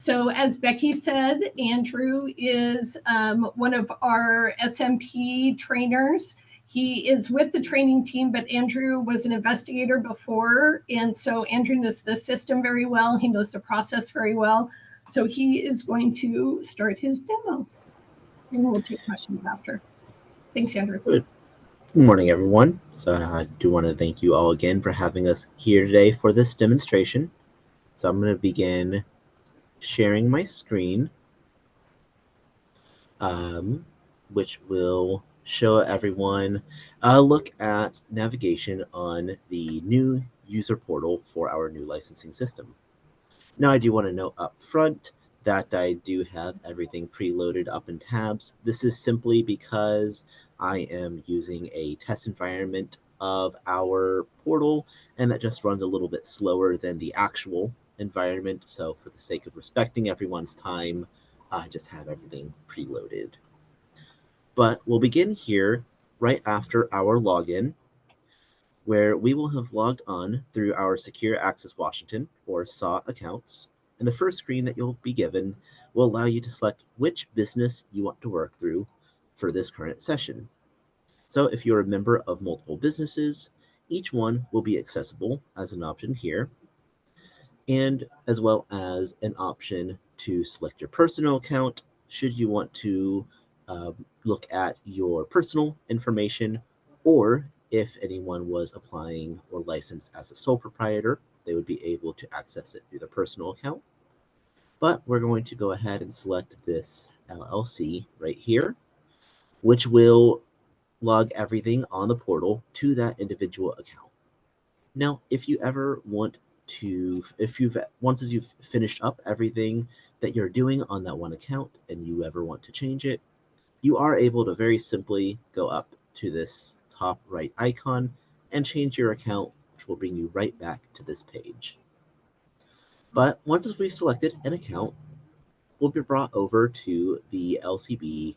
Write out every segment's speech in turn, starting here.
So as Becky said, Andrew is one of our SMP trainers. He is with the training team, but Andrew was an investigator before. And so Andrew knows the system very well. He knows the process very well. So he is going to start his demo. And we'll take questions after. Thanks, Andrew. Good morning, everyone. So I do want to thank you all again for having us here today for this demonstration. So I'm going to begin sharing my screen, which will show everyone a look at navigation on the new user portal for our new licensing system. Now, I do want to note up front that I do have everything preloaded up in tabs. This is simply because I am using a test environment of our portal, and that just runs a little bit slower than the actual environment. So for the sake of respecting everyone's time, I just have everything preloaded. But we'll begin here right after our login, where we will have logged on through our Secure Access Washington, or SAW accounts. And the first screen that you'll be given will allow you to select which business you want to work through for this current session. So if you're a member of multiple businesses, each one will be accessible as an option here, and as well as an option to select your personal account should you want to look at your personal information, or if anyone was applying or licensed as a sole proprietor, they would be able to access it through their personal account. But we're going to go ahead and select this LLC right here, which will log everything on the portal to that individual account. Now, if you ever want to, once you've finished up everything that you're doing on that one account and you ever want to change it, you are able to very simply go up to this top right icon and change your account, which will bring you right back to this page. But once we've selected an account, we'll be brought over to the LCB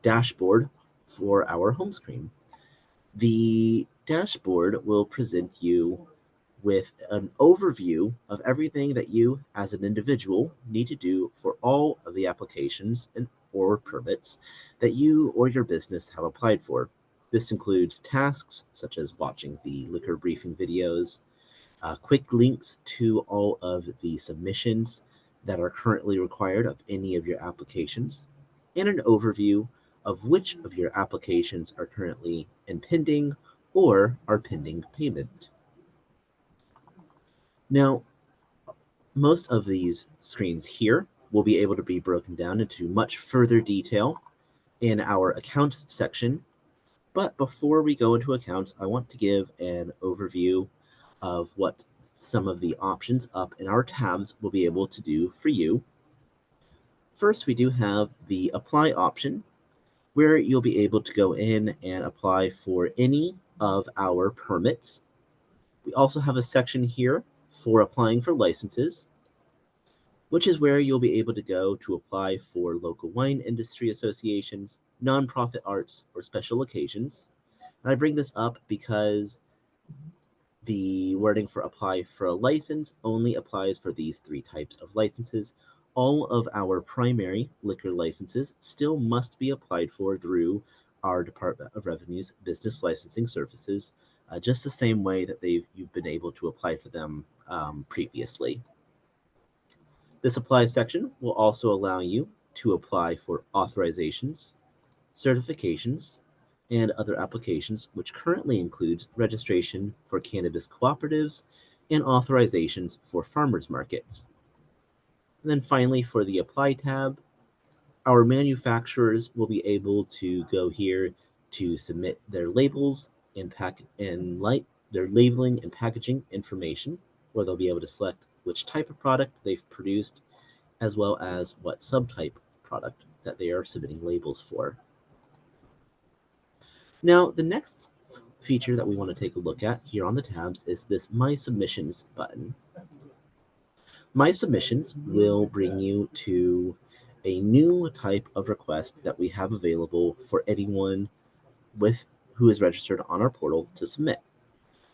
dashboard for our home screen. The dashboard will present you with an overview of everything that you as an individual need to do for all of the applications or permits that you or your business have applied for. This includes tasks such as watching the liquor briefing videos, quick links to all of the submissions that are currently required of any of your applications, and an overview of which of your applications are currently pending or are pending payment. Now, most of these screens here will be able to be broken down into much further detail in our accounts section. But before we go into accounts, I want to give an overview of what some of the options up in our tabs will be able to do for you. First, we do have the apply option, where you'll be able to go in and apply for any of our permits. We also have a section here for applying for licenses, which is where you'll be able to go to apply for local wine industry associations, nonprofit arts, or special occasions. And I bring this up because the wording for apply for a license only applies for these 3 types of licenses. All of our primary liquor licenses still must be applied for through our Department of Revenue's business licensing services, just the same way that you've been able to apply for them previously. This apply section will also allow you to apply for authorizations, certifications, and other applications, which currently includes registration for cannabis cooperatives and authorizations for farmers markets. And then finally, for the Apply tab, our manufacturers will be able to go here to submit their labels and their labeling and packaging information, where they'll be able to select which type of product they've produced, as well as what subtype product that they are submitting labels for. Now, the next feature that we want to take a look at here on the tabs is this My Submissions button. My Submissions will bring you to a new type of request that we have available for anyone who is registered on our portal to submit,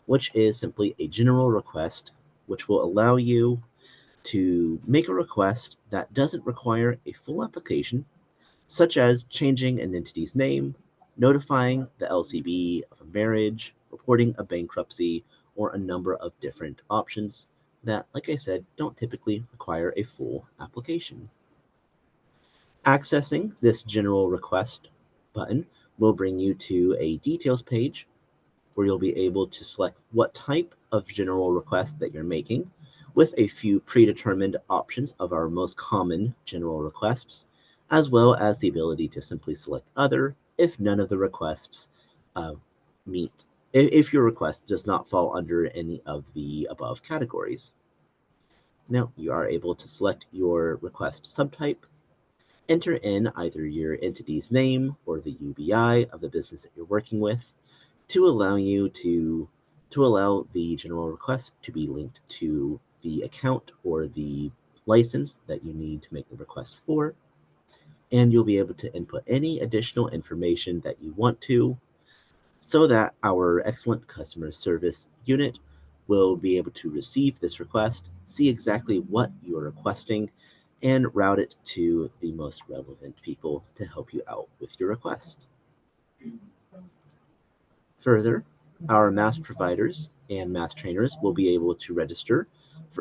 which is simply a general request, which will allow you to make a request that doesn't require a full application, such as changing an entity's name, notifying the LCB of a marriage, reporting a bankruptcy, or a number of different options that, like I said, don't typically require a full application. Accessing this general request button will bring you to a details page where you'll be able to select what type of general request that you're making, with a few predetermined options of our most common general requests, as well as the ability to simply select other if none of the requests meet, if your request does not fall under any of the above categories. Now, you are able to select your request subtype, enter in either your entity's name or the UBI of the business that you're working with, to allow the general request to be linked to the account or the license that you need to make the request for. And you'll be able to input any additional information that you want to, so that our excellent customer service unit will be able to receive this request, see exactly what you're requesting, and route it to the most relevant people to help you out with your request. Further, our mass providers and mass trainers will be able to register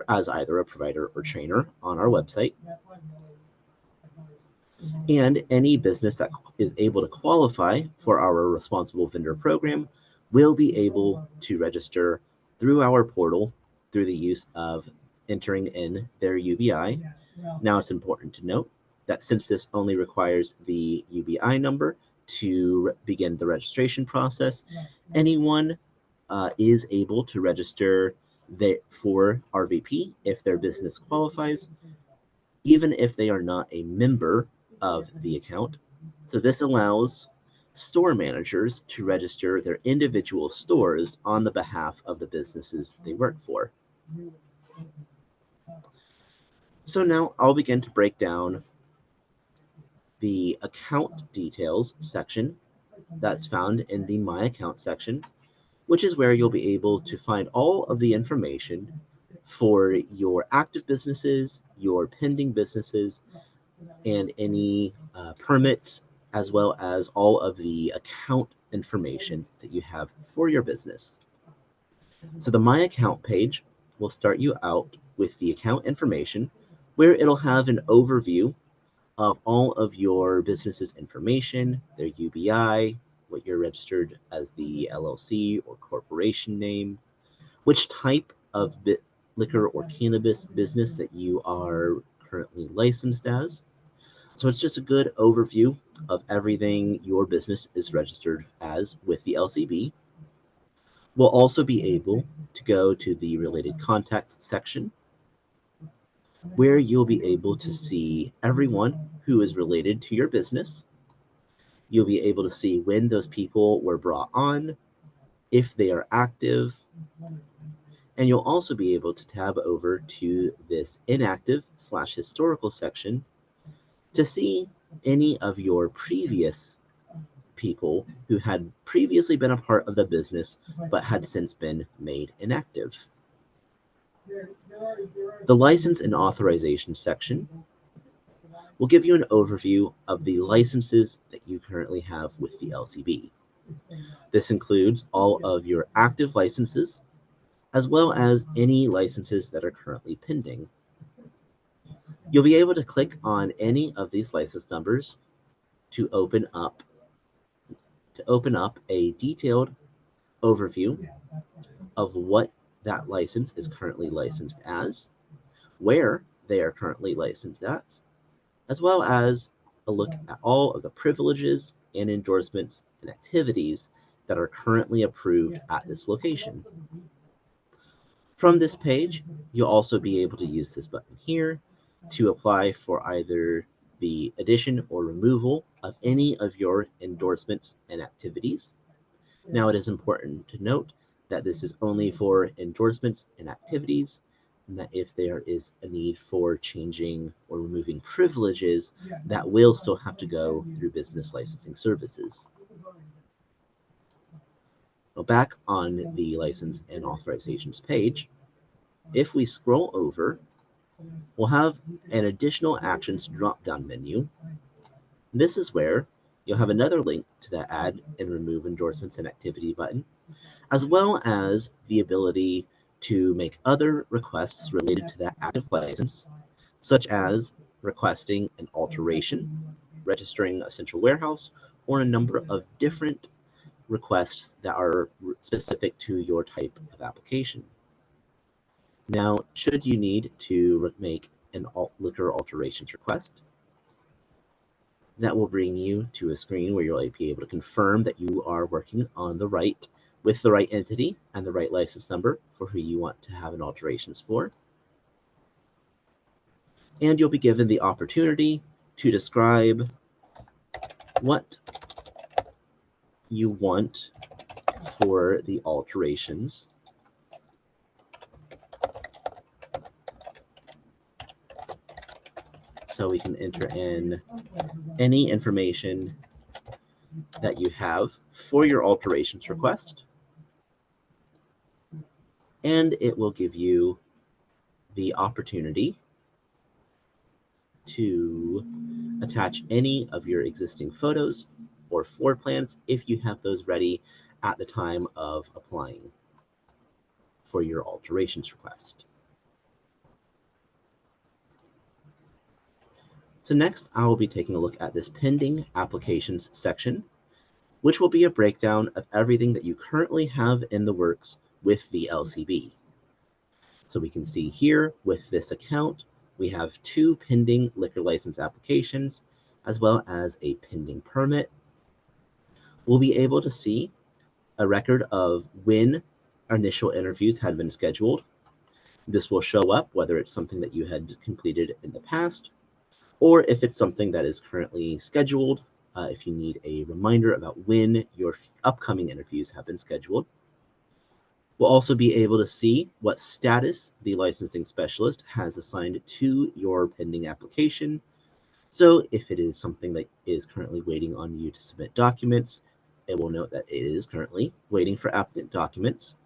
as either a provider or trainer on our website. And any business that is able to qualify for our responsible vendor program will be able to register through our portal through the use of entering in their UBI. Now, it's important to note that since this only requires the UBI number to begin the registration process, anyone is able to register for RVP if their business qualifies, even if they are not a member of the account. So this allows store managers to register their individual stores on the behalf of the businesses they work for. So now I'll begin to break down the account details section that's found in the My Account section, which is where you'll be able to find all of the information for your active businesses, your pending businesses, and any permits, as well as all of the account information that you have for your business. So the My Account page will start you out with the account information, where it'll have an overview of all of your business's information, their UBI, what you're registered as the LLC or corporation name, which type of liquor or cannabis business that you are currently licensed as. So it's just a good overview of everything your business is registered as with the LCB. We'll also be able to go to the related contacts section, where you'll be able to see everyone who is related to your business. You'll be able to see when those people were brought on, if they are active, and you'll also be able to tab over to this inactive/historical section to see any of your previous people who had previously been a part of the business but had since been made inactive. The license and authorization section will give you an overview of the licenses that you currently have with the LCB. This includes all of your active licenses, as well as any licenses that are currently pending. You'll be able to click on any of these license numbers to open up a detailed overview of what that license is currently licensed as, where they are currently licensed as well as a look at all of the privileges and endorsements and activities that are currently approved at this location. From this page, you'll also be able to use this button here to apply for either the addition or removal of any of your endorsements and activities. Now, it is important to note that this is only for endorsements and activities, and that if there is a need for changing or removing privileges, that will still have to go through business licensing services. Now, back on the license and authorizations page, if we scroll over We'll have an additional actions drop-down menu. This is where you'll have another link to the add and remove endorsements and activity button, as well as the ability to make other requests related to that active license, such as requesting an alteration, registering a central warehouse, or a number of different requests that are specific to your type of application. Now, should you need to make an liquor alterations request, that will bring you to a screen where you'll be able to confirm that you are working on with the right entity and the right license number for who you want to have an alterations for. And you'll be given the opportunity to describe what you want for the alterations. So we can enter in any information that you have for your alterations request. And it will give you the opportunity to attach any of your existing photos or floor plans if you have those ready at the time of applying for your alterations request. So next, I will be taking a look at this pending applications section, which will be a breakdown of everything that you currently have in the works with the LCB. So we can see here with this account, we have 2 pending liquor license applications, as well as a pending permit. We'll be able to see a record of when initial interviews had been scheduled. This will show up whether it's something that you had completed in the past, or if it's something that is currently scheduled, if you need a reminder about when your upcoming interviews have been scheduled. We'll also be able to see what status the licensing specialist has assigned to your pending application. So if it is something that is currently waiting on you to submit documents, it will note that it is currently waiting for applicant documents.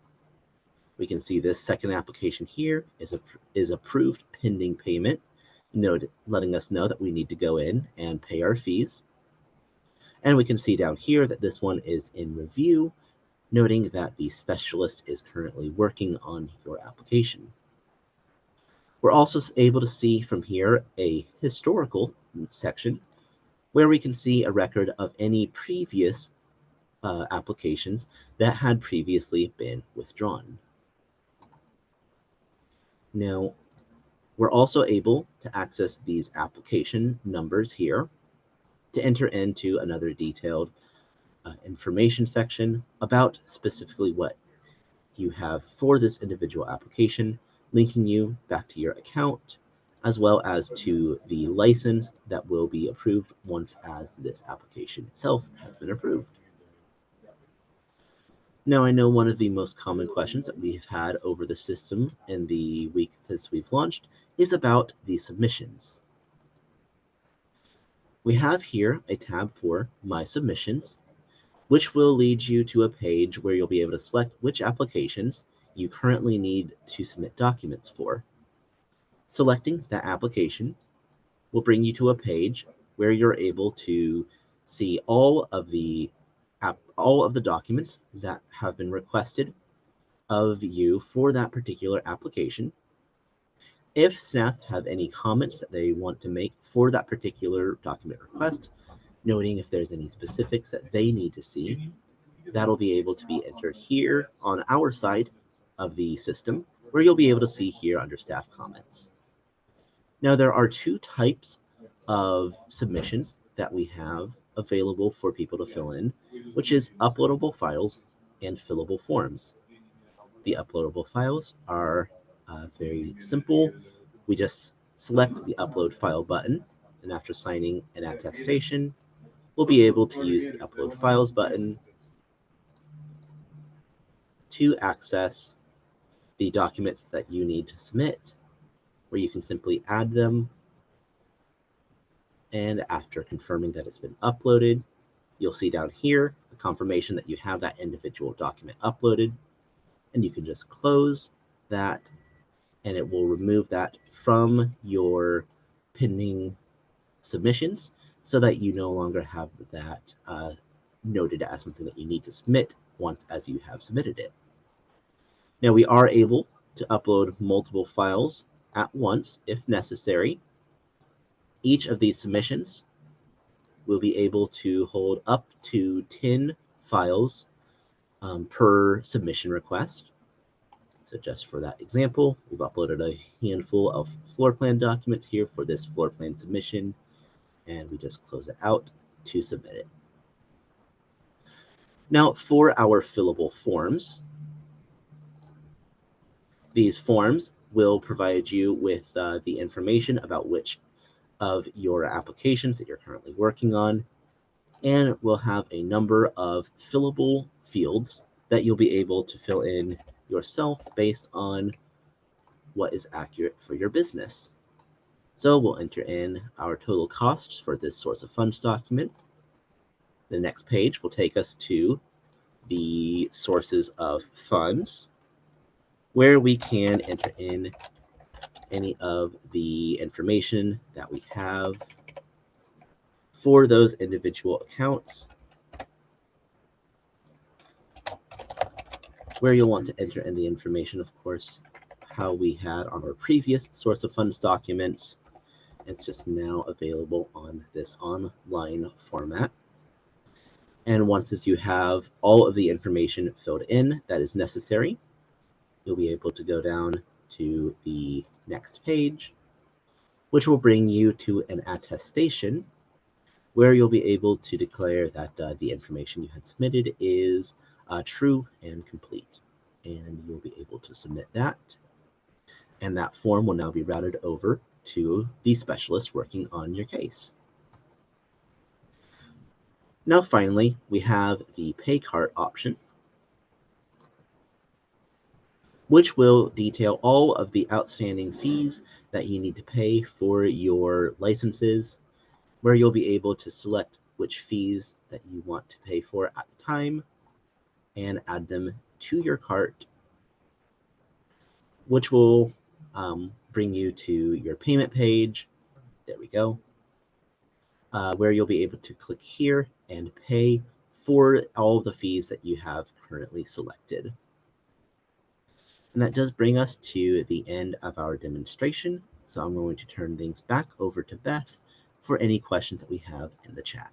We can see this second application here is approved pending payment, letting us know that we need to go in and pay our fees. And we can see down here that this one is in review, noting that the specialist is currently working on your application. We're also able to see from here a historical section where we can see a record of any previous applications that had previously been withdrawn. Now, we're also able to access these application numbers here to enter into another detailed information section about specifically what you have for this individual application, linking you back to your account, as well as to the license that will be approved once as this application itself has been approved. Now, I know one of the most common questions that we have had over the system in the week since we've launched is about the submissions. We have here a tab for My Submissions, which will lead you to a page where you'll be able to select which applications you currently need to submit documents for. Selecting that application will bring you to a page where you're able to see all of the documents that have been requested of you for that particular application. If staff have any comments that they want to make for that particular document request, noting if there's any specifics that they need to see, that'll be able to be entered here on our side of the system, where you'll be able to see here under staff comments. Now, there are 2 types of submissions that we have available for people to fill in, which is uploadable files and fillable forms. The uploadable files are very simple. We just select the upload file button, and after signing an attestation, we'll be able to use the upload files button to access the documents that you need to submit, where you can simply add them. And after confirming that it's been uploaded, you'll see down here a confirmation that you have that individual document uploaded, and you can just close that and it will remove that from your pending submissions so that you no longer have that noted as something that you need to submit once as you have submitted it. Now we are able to upload multiple files at once if necessary. Each of these submissions will be able to hold up to 10 files per submission request. So just for that example, we've uploaded a handful of floor plan documents here for this floor plan submission, and we just close it out to submit it. Now for our fillable forms, these forms will provide you with the information about which of your applications that you're currently working on, and will have a number of fillable fields that you'll be able to fill in yourself based on what is accurate for your business. So we'll enter in our total costs for this source of funds document. The next page will take us to the sources of funds, where we can enter in any of the information that we have for those individual accounts, where you'll want to enter in the information, of course, how we had on our previous source of funds documents. It's just now available on this online format. And once as you have all of the information filled in that is necessary, you'll be able to go down to the next page, which will bring you to an attestation where you'll be able to declare that the information you had submitted is true and complete. And you'll be able to submit that. And that form will now be routed over to the specialist working on your case. Now, finally, we have the pay cart option, which will detail all of the outstanding fees that you need to pay for your licenses, where you'll be able to select which fees that you want to pay for at the time and add them to your cart, which will bring you to your payment page. There we go. Where you'll be able to click here and pay for all of the fees that you have currently selected. And that does bring us to the end of our demonstration. So I'm going to turn things back over to Beth for any questions that we have in the chat.